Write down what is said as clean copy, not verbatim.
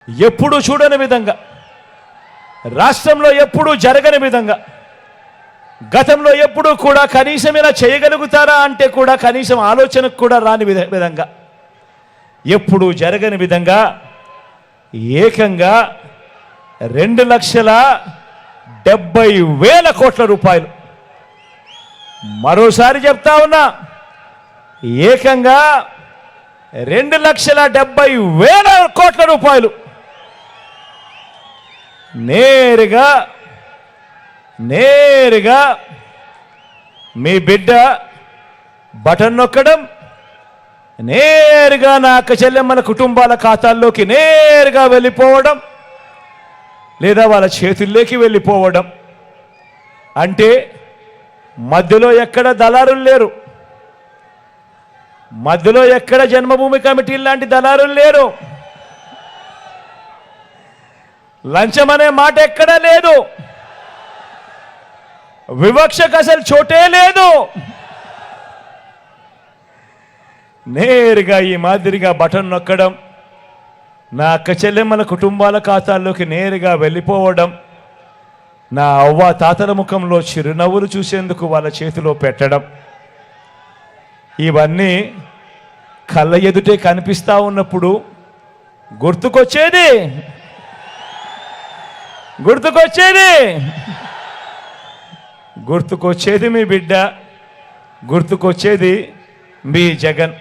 ఎప్పుడు చూడని విధంగా, రాష్ట్రంలో ఎప్పుడూ జరగని విధంగా, గతంలో ఎప్పుడూ కూడా కనీసం ఇలా చేయగలుగుతారా అంటే కూడా కనీసం ఆలోచనకు కూడా రాని విధంగా, ఎప్పుడూ జరగని విధంగా ఏకంగా 2,70,000 కోట్ల రూపాయలు. మరోసారి చెప్తా ఉన్నా, ఏకంగా 2,70,000 కోట్ల రూపాయలు నేరుగా మీ బిడ్డ బటన్ నొక్కడం, నేరుగా నా అక్క చెల్లెమ్మల కుటుంబాల ఖాతాల్లోకి నేరుగా వెళ్ళిపోవడం, లేదా వాళ్ళ చేతుల్లోకి వెళ్ళిపోవడం. అంటే మధ్యలో ఎక్కడ దళారులు లేరు, మధ్యలో ఎక్కడ జన్మభూమి కమిటీ లాంటి దళారులు లేరు, లంచం అనే మాట ఎక్కడా లేదు, వివక్షకు అసలు చోటే లేదు. నేరుగా ఈ మాదిరిగా బటన్ నొక్కడం, నా అక్క చెల్లెమ్మల కుటుంబాల ఖాతాల్లోకి నేరుగా వెళ్ళిపోవడం, నా అవ్వ తాతల ముఖంలో చిరునవ్వులు చూసేందుకు వాళ్ళ చేతిలో పెట్టడం, ఇవన్నీ కళ్ళ ఎదుటే కనిపిస్తూ ఉన్నప్పుడు గుర్తుకొచ్చేది మీ బిడ్డ, గుర్తుకొచ్చేది మీ జగన్.